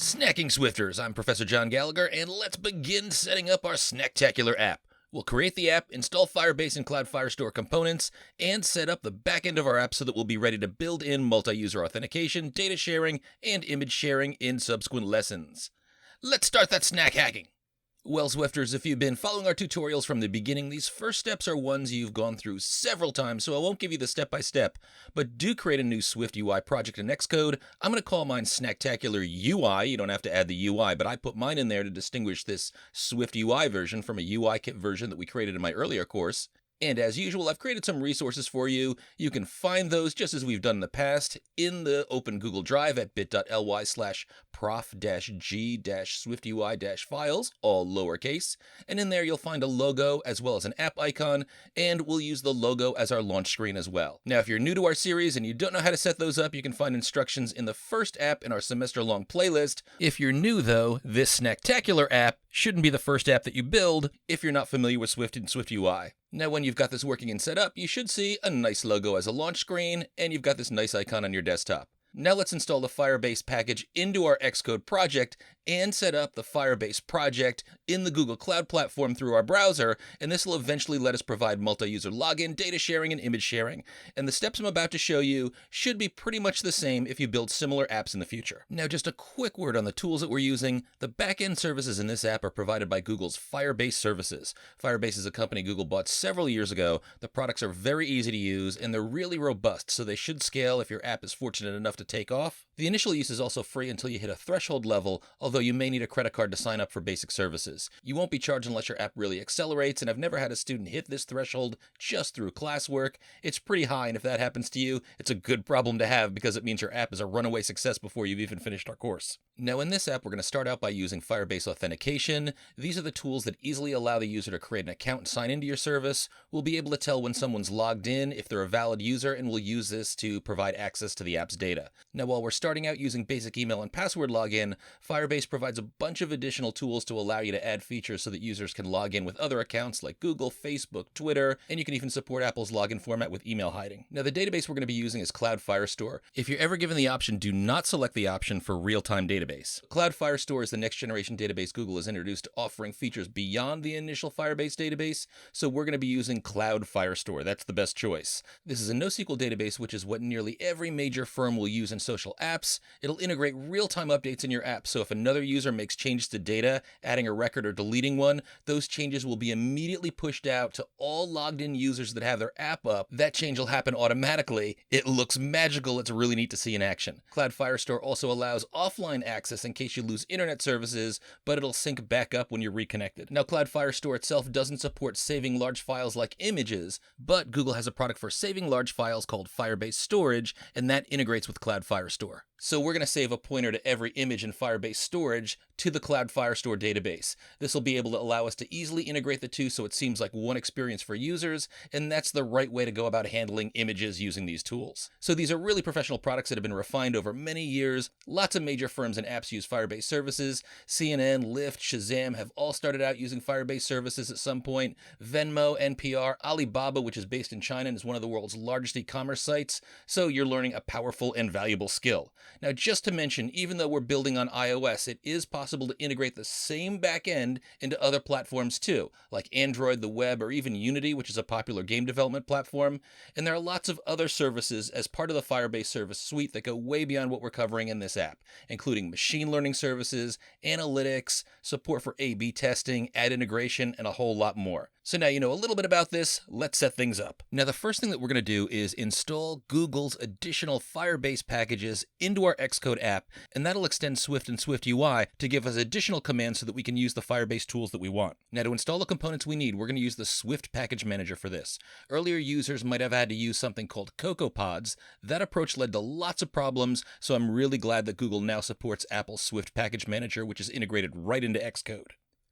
Snacking Swifters, I'm Professor John Gallagher, and let's begin setting up our Snacktacular app. We'll create the app, install Firebase and Cloud Firestore components, and set up the back end of our app so that we'll be ready to build in multi-user authentication, data sharing, and image sharing in subsequent lessons. Let's start that snack hacking. Well, Swifters, if you've been following our tutorials from the beginning, these first steps are ones you've gone through several times, so I won't give you the step-by-step, but do create a new SwiftUI project in Xcode. I'm going to call mine Snacktacular UI. You don't have to add the UI, but I put mine in there to distinguish this SwiftUI version from a UIKit version that we created in my earlier course. And as usual, I've created some resources for you. You can find those, just as we've done in the past, in the open Google Drive at bit.ly/prof-g-swiftui-files, all lowercase. And in there you'll find a logo as well as an app icon, and we'll use the logo as our launch screen as well. Now, if you're new to our series and you don't know how to set those up, you can find instructions in the first app in our semester-long playlist. If you're new, though, this Snacktacular app shouldn't be the first app that you build if you're not familiar with Swift and SwiftUI. Now, when you've got this working and set up, you should see a nice logo as a launch screen, and you've got this nice icon on your desktop. Now let's install the Firebase package into our Xcode project and set up the Firebase project in the Google Cloud Platform through our browser, and this will eventually let us provide multi-user login, data sharing, and image sharing. And the steps I'm about to show you should be pretty much the same if you build similar apps in the future. Now, just a quick word on the tools that we're using. The back-end services in this app are provided by Google's Firebase services. Firebase is a company Google bought several years ago. The products are very easy to use, and they're really robust, so they should scale if your app is fortunate enough to take off. The initial use is also free until you hit a threshold level, although you may need a credit card to sign up for basic services. You won't be charged unless your app really accelerates, and I've never had a student hit this threshold just through classwork. It's pretty high, and if that happens to you, it's a good problem to have because it means your app is a runaway success before you've even finished our course. Now, in this app, we're going to start out by using Firebase Authentication. These are the tools that easily allow the user to create an account and sign into your service. We'll be able to tell when someone's logged in, if they're a valid user, and we'll use this to provide access to the app's data. Now, while we're starting out using basic email and password login, Firebase provides a bunch of additional tools to allow you to add features so that users can log in with other accounts like Google, Facebook, Twitter, and you can even support Apple's login format with email hiding. Now, the database we're going to be using is Cloud Firestore. If you're ever given the option, do not select the option for real-time database. Cloud Firestore is the next-generation database Google has introduced, offering features beyond the initial Firebase database, so we're going to be using Cloud Firestore. That's the best choice. This is a NoSQL database, which is what nearly every major firm will use in social apps. It'll integrate real-time updates in your app, so if another user makes changes to data, adding a record or deleting one, those changes will be immediately pushed out to all logged-in users that have their app up. That change will happen automatically. It looks magical. It's really neat to see in action. Cloud Firestore also allows offline access in case you lose internet services, but it'll sync back up when you're reconnected. Now, Cloud Firestore itself doesn't support saving large files like images, but Google has a product for saving large files called Firebase Storage, and that integrates with Cloud Firestore. So we're going to save a pointer to every image in Firebase Storage to the Cloud Firestore database. This will be able to allow us to easily integrate the two so it seems like one experience for users, and that's the right way to go about handling images using these tools. So these are really professional products that have been refined over many years. Lots of major firms and apps use Firebase services. CNN, Lyft, Shazam have all started out using Firebase services at some point. Venmo, NPR, Alibaba, which is based in China and is one of the world's largest e-commerce sites. So you're learning a powerful and valuable skill. Now, just to mention, even though we're building on iOS, it is possible to integrate the same backend into other platforms too, like Android, the web, or even Unity, which is a popular game development platform. And there are lots of other services as part of the Firebase service suite that go way beyond what we're covering in this app, including machine learning services, analytics, support for A/B testing, ad integration, and a whole lot more. So now you know a little bit about this, let's set things up. Now, the first thing that we're going to do is install Google's additional Firebase packages into our Xcode app, and that'll extend Swift and SwiftUI to give us additional commands so that we can use the Firebase tools that we want. Now, to install the components we need, we're going to use the Swift Package Manager for this. Earlier users might have had to use something called CocoaPods. That approach led to lots of problems, so I'm really glad that Google now supports Apple's Swift Package Manager, which is integrated right into Xcode.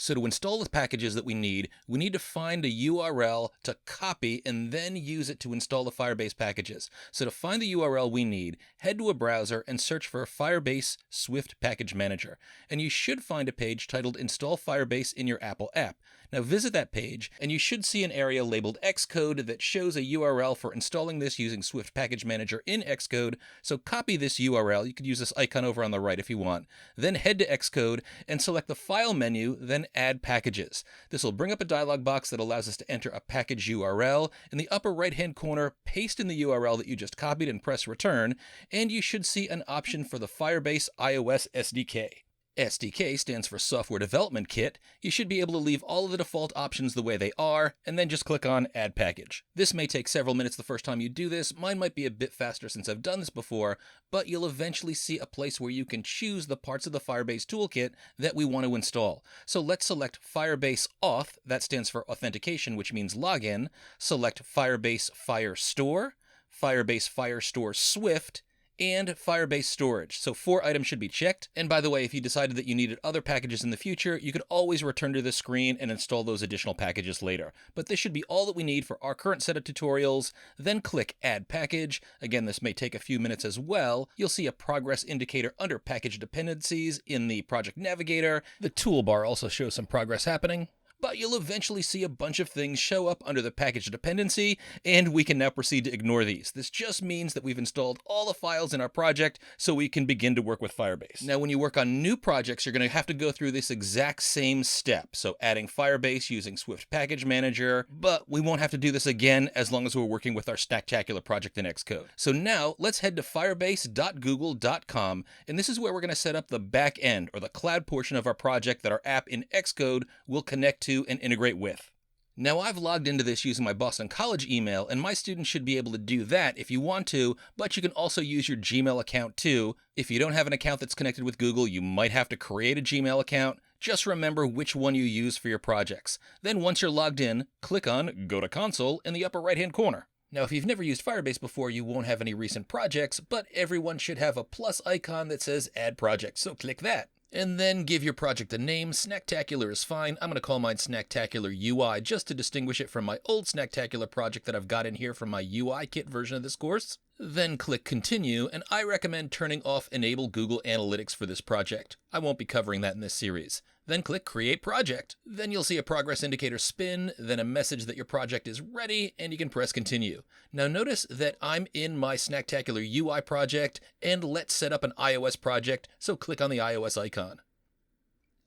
So to install the packages that we need to find a URL to copy and then use it to install the Firebase packages. So to find the URL we need, head to a browser and search for Firebase Swift Package Manager. And you should find a page titled Install Firebase in your Apple app. Now visit that page and you should see an area labeled Xcode that shows a URL for installing this using Swift Package Manager in Xcode. So copy this URL. You could use this icon over on the right if you want. Then head to Xcode and select the File menu, then Add Packages. This will bring up a dialog box that allows us to enter a package URL. In the upper right-hand corner, paste in the URL that you just copied and press Return, and you should see an option for the Firebase iOS SDK. SDK stands for Software Development Kit. You should be able to leave all of the default options the way they are, and then just click on Add Package. This may take several minutes the first time you do this. Mine might be a bit faster since I've done this before, but you'll eventually see a place where you can choose the parts of the Firebase toolkit that we want to install. So let's select Firebase Auth, that stands for Authentication, which means login. Select Firebase Firestore, Firebase Firestore Swift, and Firebase Storage. So 4 items should be checked. And by the way, if you decided that you needed other packages in the future, you could always return to this screen and install those additional packages later. But this should be all that we need for our current set of tutorials. Then click Add Package. Again, this may take a few minutes as well. You'll see a progress indicator under Package Dependencies in the Project Navigator. The toolbar also shows some progress happening. But you'll eventually see a bunch of things show up under the package dependency, and we can now proceed to ignore these. This just means that we've installed all the files in our project so we can begin to work with Firebase. Now, when you work on new projects, you're going to have to go through this exact same step. So adding Firebase using Swift Package Manager, but we won't have to do this again as long as we're working with our Snacktacular project in Xcode. So now let's head to firebase.google.com, and this is where we're going to set up the back end, or the cloud portion of our project that our app in Xcode will connect to and integrate with. Now, I've logged into this using my Boston College email, and my students should be able to do that if you want to, but you can also use your Gmail account too. If you don't have an account that's connected with Google, you might have to create a Gmail account. Just remember which one you use for your projects. Then once you're logged in, click on Go to Console in the upper right-hand corner. Now, if you've never used Firebase before, you won't have any recent projects, but everyone should have a plus icon that says Add Project, so click that. And then give your project a name. Snacktacular is fine. I'm going to call mine Snacktacular UI just to distinguish it from my old Snacktacular project that I've got in here from my UI kit version of this course. Then click Continue, and I recommend turning off Enable Google Analytics for this project. I won't be covering that in this series. Then click Create Project. Then you'll see a progress indicator spin, then a message that your project is ready, and you can press Continue. Now notice that I'm in my Snacktacular UI project, and let's set up an iOS project, so click on the iOS icon.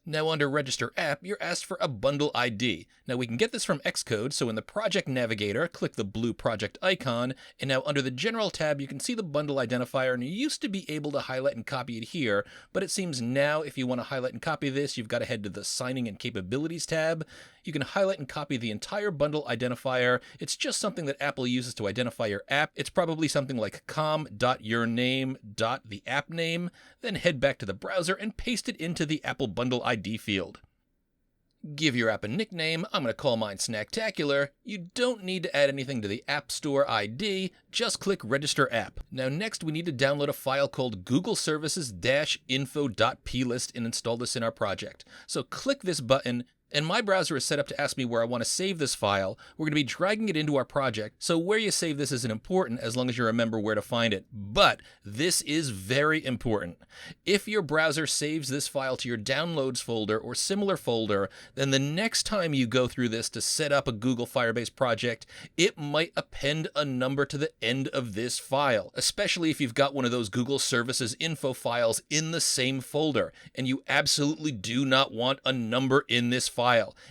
Now under Register App, you're asked for a bundle ID. Now we can get this from Xcode, so in the Project Navigator, click the blue project icon, and now under the General tab, you can see the bundle identifier, and you used to be able to highlight and copy it here, but it seems now if you want to highlight and copy this, you've got to head to the Signing and Capabilities tab. You can highlight and copy the entire bundle identifier. It's just something that Apple uses to identify your app. It's probably something like com.yourname.theappname, then head back to the browser and paste it into the Apple bundle ID field. Give your app a nickname. I'm going to call mine Snacktacular. You don't need to add anything to the App Store ID. Just click Register App. Now next we need to download a file called Google Services-info.plist and install this in our project. So click this button, and my browser is set up to ask me where I want to save this file. We're going to be dragging it into our project, so where you save this isn't important as long as you remember where to find it. But this is very important. If your browser saves this file to your Downloads folder or similar folder, then the next time you go through this to set up a Google Firebase project, it might append a number to the end of this file, especially if you've got one of those Google Services info files in the same folder, and you absolutely do not want a number in this file.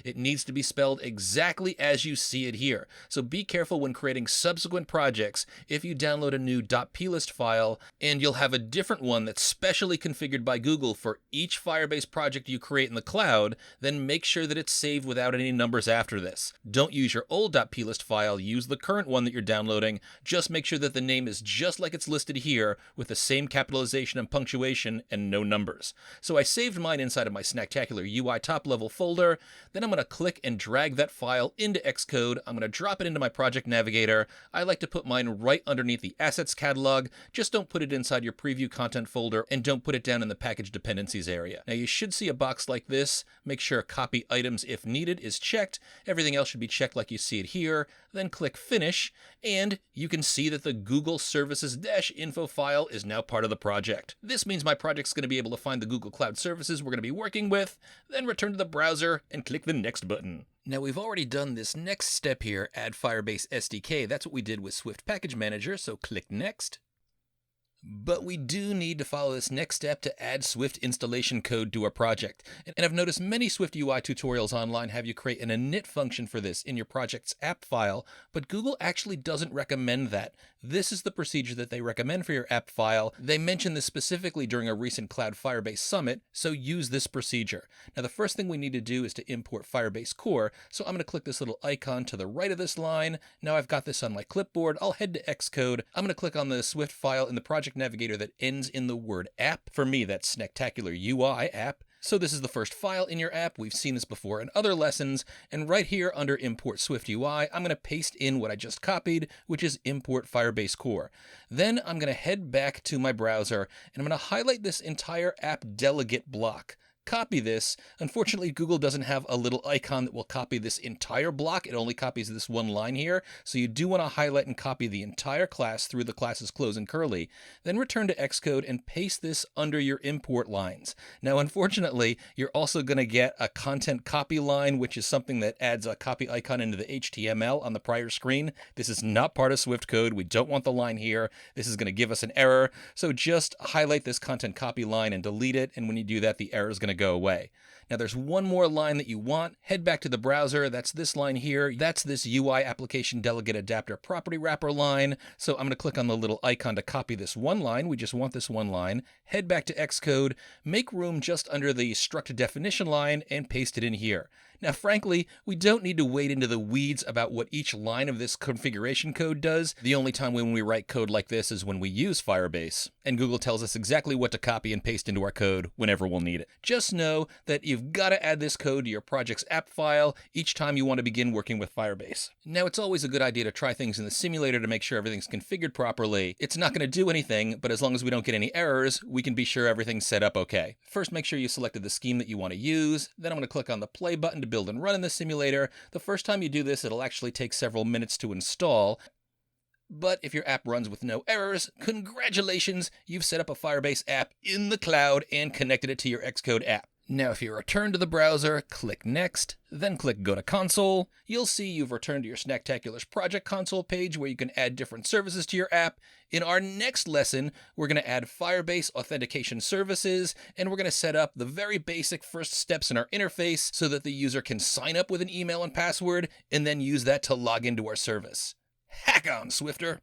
It needs to be spelled exactly as you see it here. So be careful when creating subsequent projects if you download a new .plist file, and you'll have a different one that's specially configured by Google for each Firebase project you create in the cloud, then make sure that it's saved without any numbers after this. Don't use your old .plist file, use the current one that you're downloading. Just make sure that the name is just like it's listed here with the same capitalization and punctuation and no numbers. So I saved mine inside of my Snacktacular UI top level folder, Then I'm going to click and drag that file into Xcode. I'm going to drop it into my project navigator. I like to put mine right underneath the assets catalog. Just don't put it inside your preview content folder, and don't put it down in the package dependencies area. Now you should see a box like this. Make sure copy items if needed is checked. Everything else should be checked like you see it here. Then click finish, and you can see that the Google Services-info file is now part of the project. This means my project's going to be able to find the Google Cloud services we're going to be working with, then return to the browser and click the next button. Now we've already done this next step here, add Firebase SDK. That's what we did with Swift Package Manager, so click next. But we do need to follow this next step to add Swift installation code to our project. And I've noticed many SwiftUI tutorials online have you create an init function for this in your project's app file, but Google actually doesn't recommend that. This is the procedure that they recommend for your app file. They mentioned this specifically during a recent Cloud Firebase Summit, so use this procedure. Now the first thing we need to do is to import Firebase Core, so I'm going to click this little icon to the right of this line. Now I've got this on my clipboard. I'll head to Xcode. I'm going to click on the Swift file in the project navigator that ends in the word app. For me, that's Snacktacular UI app. So this is the first file in your app. We've seen this before in other lessons. And right here under Import SwiftUI, I'm going to paste in what I just copied, which is Import Firebase Core. Then I'm going to head back to my browser, and I'm going to highlight this entire app delegate block. Copy this. Unfortunately, Google doesn't have a little icon that will copy this entire block. It only copies this one line here. So you do want to highlight and copy the entire class through the class's close and curly. Then return to Xcode and paste this under your import lines. Now, unfortunately, you're also going to get a content copy line, which is something that adds a copy icon into the HTML on the prior screen. This is not part of Swift code. We don't want the line here. This is going to give us an error. So just highlight this content copy line and delete it. And when you do that, the error is going to go away. Now there's one more line that you want. Head back to the browser. That's this line here. That's this UI application delegate adapter property wrapper line. So I'm going to click on the little icon to copy this one line. We just want this one line. Head back to Xcode, make room just under the struct definition line and paste it in here. Now, frankly, we don't need to wade into the weeds about what each line of this configuration code does. The only time when we write code like this is when we use Firebase, and Google tells us exactly what to copy and paste into our code whenever we'll need it. Just know that you've got to add this code to your project's app file each time you want to begin working with Firebase. Now, it's always a good idea to try things in the simulator to make sure everything's configured properly. It's not going to do anything, but as long as we don't get any errors, we can be sure everything's set up okay. First, make sure you selected the scheme that you want to use. Then I'm going to click on the play button to build and run in the simulator. The first time you do this, it'll actually take several minutes to install. But if your app runs with no errors, congratulations, you've set up a Firebase app in the cloud and connected it to your Xcode app. Now, if you return to the browser, click Next, then click Go to Console. You'll see you've returned to your Snacktacular's project console page where you can add different services to your app. In our next lesson, we're going to add Firebase authentication services, and we're going to set up the very basic first steps in our interface so that the user can sign up with an email and password and then use that to log into our service. Hack on, Swifter!